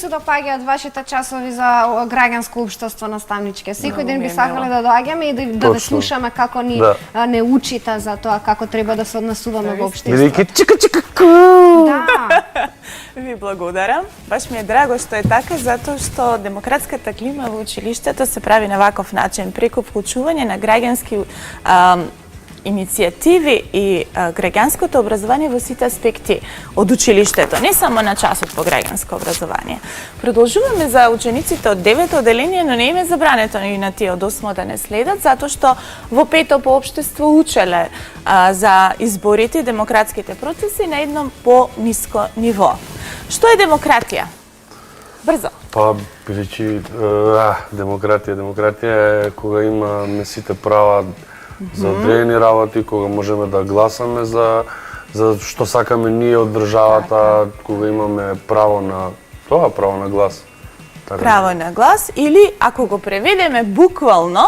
се допаѓаат вашите часови за граѓанско општество наставничке? Секој ден би сакале да доаѓаме и да слушаме како ни не учите за тоа како треба да се однесуваме во општеството. Бидејќи чика. Да. Ви благодарам. Баш ми е драго што е така, затоа што демократската клима во училиштето се прави на ваков начин, преку вклучување на граѓански иницијативи и граѓанското образование во сите аспекти од училиштето, не само на часот по граѓанско образование. Продолжуваме за учениците од 9-то одделение, но не им е забрането и на тие од 8-то да не следат, затоа што во 5-то по општество учеле за изборите и демократските процеси на едно по-ниско ниво. Што е демократија? Брзо. Па, бидејќи демократија е кога имаме сите права за одредени работи, кога можеме да гласаме за што сакаме ние од државата, кога имаме право на глас. Право на глас, или ако го преведеме буквално,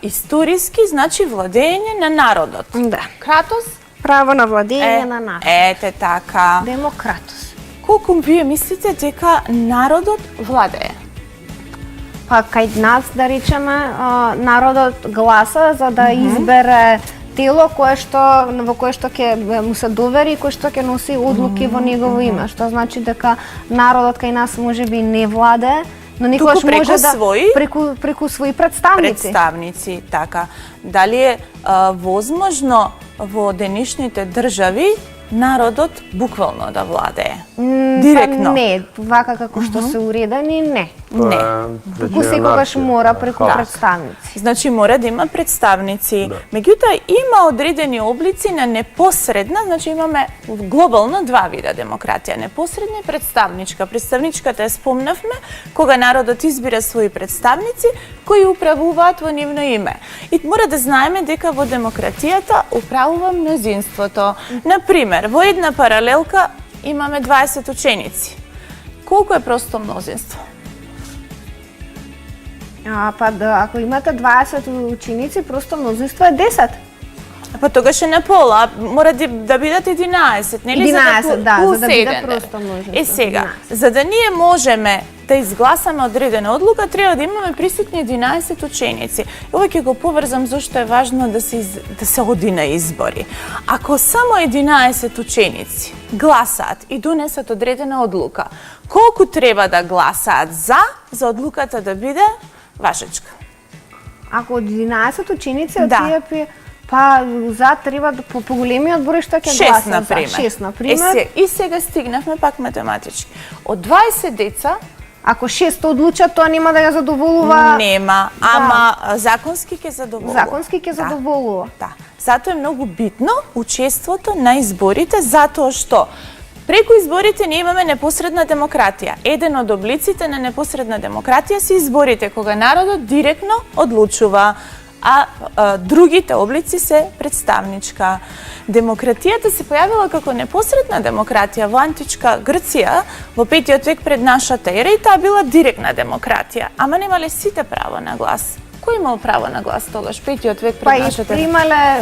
историски, значи владење на народот. Да. Кратос? Право на владење на народ. Ете така. Демократос. Колку вие мислите дека народот владее? Па кај нас, да речеме, народот гласа за да избере тело во кое што ќе му се довери и кое што ќе носи одлуки во негово име, што значи дека народот кај нас можеби не владее, но никогаш може да преку своји представници. Представници, така. Дали е возможно во денешните држави народот буквално да владее? Директно? Не, вака како што се уредени, не. Не. Туку секогаш мора преку представници. Значи мора да има представници. Меѓутоа има одредени облици на непосредна, значи имаме глобално два вида демократија, непосредна и представничка. Представничката ја спомнавме кога народот избира своји представници кои управуваат во нивно име. И мора да знаеме дека во демократијата управува мнозинството. Например, во една паралелка имаме 20 ученици. Колку е просто мнозинство? Ако имате 20 ученици, просто мнозинство е 10. Па тогаш е на пола, мора да бидат 11, нели? 11, за да биде седете. просто мнозинство. Е сега, за да ние можеме да изгласаме одредена одлука, треба да имаме присутни 11 ученици. Ова ќе го поврзам зашто е важно да се оди на избори. Ако само 11 ученици гласаат и донесат одредена одлука, колку треба да гласаат за одлуката да биде важечка? Ако од 11 ученици тие за треба по големиот број што ќе гласат. 6 например. И сега стигнавме пак математички. Од 20 деца, ако 6 одлучат, тоа нема да ја задоволува. Нема, ама законски ќе задоволува. Законски ќе задоволува. Да. Затоа е многу битно учеството на изборите, затоа што преку изборите ние имаме непосредна демократија. Еден од облиците на непосредна демократија се изборите, кога народот директно одлучува, а другите облици се представничка. Демократијата се појавила како непосредна демократија во античка Грција во 5 век пред нашата ера и таа била директна демократија, ама немале сите право на глас. Кој имал право на глас тогаш 5 век пред нашата ера? Па имале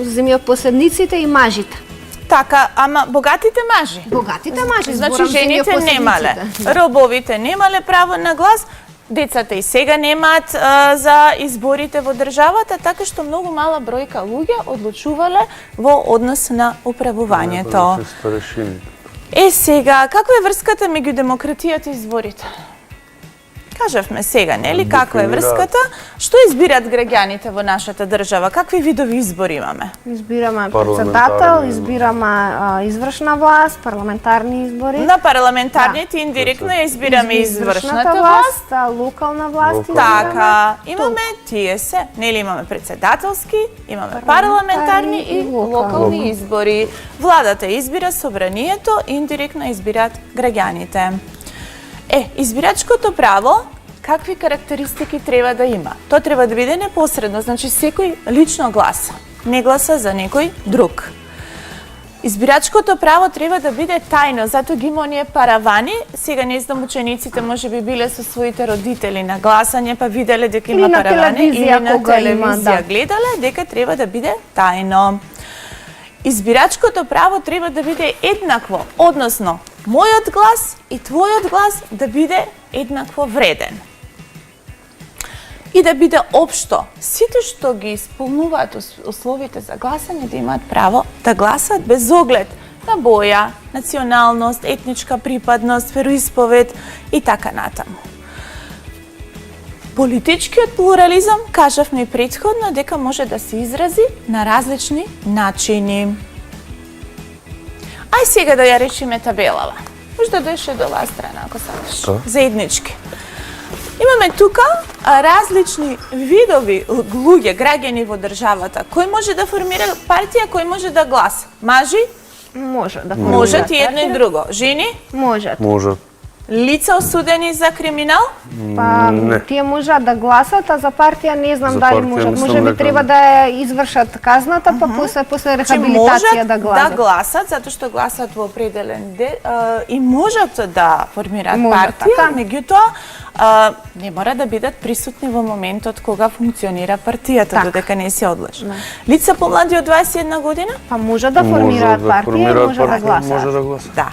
земјопоседниците и мажите. Така, ама богатите мажи. Богатите мажи, значи жените немале, робовите немале право на глас. Децата и сега немаат за изборите во државата, така што многу мала бројка луѓе одлучувале во однос на управувањето. Сега, каква е врската меѓу демократијата и изборите? Кажавме сега, нели, каква е врската? Што избираат граѓаните во нашата држава? Какви видови избори имаме? Избираме претседател, избираме извршна власт, парламентарни избори. На парламентарните индиректно ја избираме извршната власт, локална власт. Така, имаме тие се, нели имаме претседателски, имаме парламентарни и локални избори. Владата избира собранието, индиректно избираат граѓаните. Избирачкото право, какви карактеристики треба да има? Тоа треба да биде непосредно, значи секој лично гласа, не гласа за некој друг. Избирачкото право треба да биде тајно, затоа ги има оние паравани, сега не знам учениците може би биле со своите родители на гласање, па виделе дека има паравани, или на телевизија гледале, дека треба да биде тајно. Избирачкото право треба да биде еднакво, односно, мојот глас и твојот глас да биде еднакво вреден. И да биде општо, сите што ги исполнуваат условите за гласање да имаат право да гласат без оглед на боја, националност, етничка припадност, вероисповед и така натаму. Политичкиот плурализам, кажавме и претходно, дека може да се изрази на различни начини. Ај сега да ја речиме табелава. Може да дојше до оваа страна, ако сакаш. Заеднички. Имаме тука различни видови луѓе, граѓани во државата. Кој може да формира партија, кој може да гласа? Мажи? Може да Можат и едно и друго. Жени? Можат. Можат. Лица осудени за криминал? Па, Не. тие можат да гласат, а за партија не знам За дали партија можат. мислам Може би дека треба да ја извршат казната, па после рехабилитација да да гласат. гласат, затоа што гласат во определен ден и можат да формираат Можат, партија, така. меѓутоа не мора да бидат присутни во моментот кога функционира партијата, Така. додека не се одлежи. Лица помлади од 21 година? Па може да формираат партија и може да гласат. Може да гласат. Да.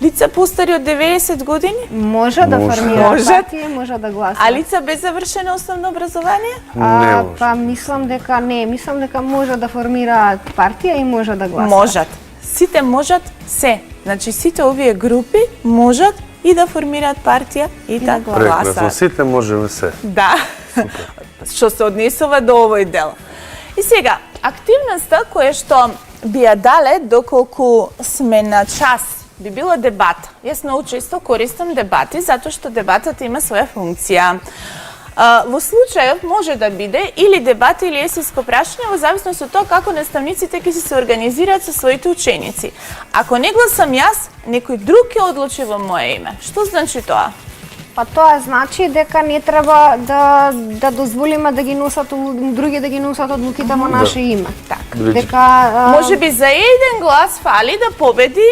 Лица постари од 90 години? Може да Може. формираат Можат. партија и може да гласат. А лица без завршено основно образование? Не може. Па мислам дека може да формираат партија и може да гласат. Можат. Сите можат се. Значи сите овие групи можат и да формираат партија и да Прекрасно, гласат. сите можеме се. Да. Што се однесува до овој дел. И сега, активноста која што би ја дале доколку сме на час би било дебата. Јас многу често користам дебати затоа што дебатата има своја функција. Во случајов може да биде или дебата или есејско прашање во зависност од тоа како наставниците ќе се организираат со своите ученици. Ако не гласам јас, некој друг ќе одлучи во моје име. Што значи тоа? Па тоа значи дека не треба да дозволиме да ги носат други да ги носат одлуките во наше име. Така. Дека Може би за еден глас фали да победи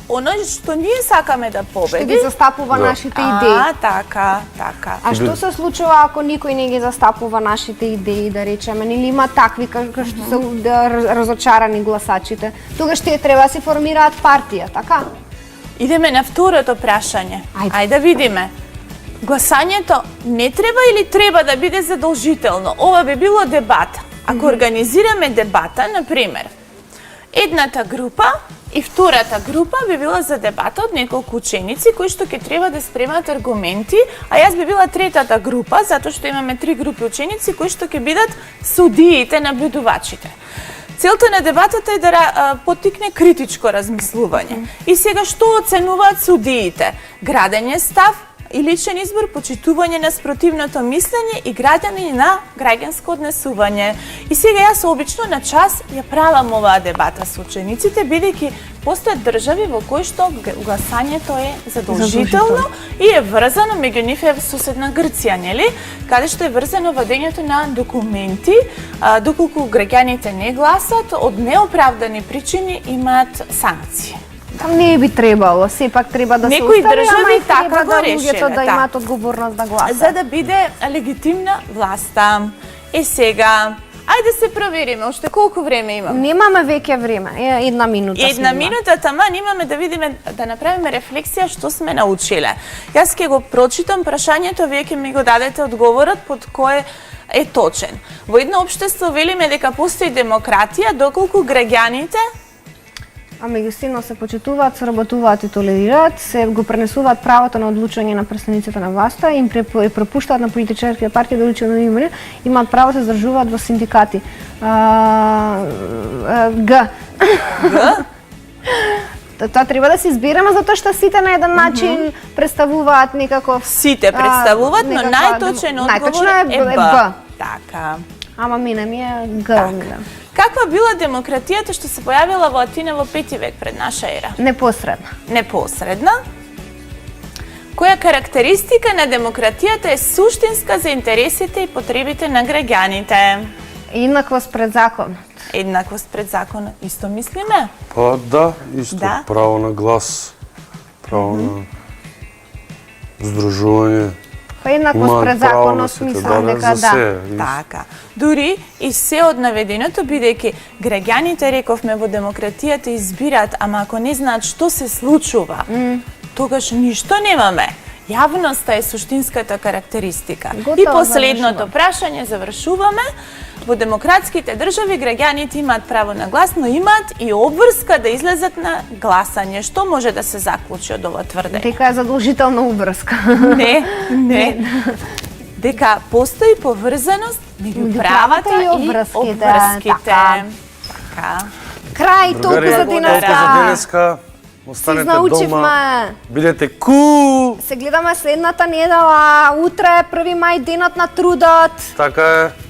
оно што ние сакаме да што победи. ги застапува нашите идеи. Така, така. А што се случува ако никој не ги застапува нашите идеи, да речеме, или има такви кои што се разочарани гласачите? Тогаш тие треба да се формираат партија, така? Идеме на второто прашање. Ајде да видиме. Гласањето не треба или треба да биде задолжително? Ова би било дебата. Ако организираме дебата, например, едната група и втората група би била за дебата од неколку ученици кои што ќе треба да спремат аргументи, а јас би била третата група, затоа што имаме 3 групи ученици кои што ќе бидат судиите, наблюдувачите. Целта на дебатата е да поттикне критичко размислување. И сега што оценуваат судиите? Градење став и личен избор, почитување на спротивното мислење и граѓани на граѓанско однесување. И сега јас обично на час ја правам оваа дебата со учениците, бидејќи постојат држави во кои што гласањето е задолжително и е врзано, меѓу нив е соседна Грција, нели? Каде што е врзано водењето на документи, доколку граѓаните не гласат, од неоправдани причини имаат санкции. Там не би требало, сепак треба да се Некои остави, држави ама и така треба го да решиле, луѓето да да. имаат одговорност да гласат. За да биде легитимна власта. Е сега, ајде се провериме, уште колку време имаме? Немаме веќе време, една минута. Една сме минута, таман имаме да видиме, да направиме рефлексија што сме научиле. Јас ќе го прочитам прашањето, вие ќе ми го дадете одговорот под кој е точен. Во едно општество велиме дека постои демократија доколку граѓаните А меѓусебно се почитуваат, соработуваат и толерираат, се го пренесуваат правото на одлучување на представниците на власта, им препуштаат на политичарските партии да одлучуваат на имени, имаат право да се здржуваат во синдикати. Г. Тоа треба да се избереме затоа што сите на еден начин представуваат некаков сите представуваат, но најточен одговор е Б. Така. Ама мене ми е Г. Каква била демократијата што се појавила во Атина во 5 век пред наша ера? Непосредна. Непосредна. Која карактеристика на демократијата е суштинска за интересите и потребите на граѓаните? Еднаквост пред законот. Еднаквост пред законот. Исто мислиме? Па да, исто. Да. Право на глас, право на здружување. Па еднаквост Имаат пред право законот, на сите, мислам дека за да. се. Така. Дури и се од наведеното, бидејќи граѓаните, рековме, во демократијата избираат, ама ако не знаат што се случува, тогаш ништо немаме. Јавноста е суштинската карактеристика. Готово, И последното завршувам. прашање, завршуваме. Во демократските држави граѓаните имаат право на глас, но имаат и обврска да излезат на гласање. Што може да се заклучи од ова тврдење? Дека е задолжителна обврска. Не. Дека постои поврзаност меѓу Меѓу правата правата и и обврските, обврските. така. Така. Крај толку Другари, за толку за денеска. денеска. Останете дома. научивме. Бидете кул. Се гледаме следната недела, утре е 1 мај, денот на трудот. Така е.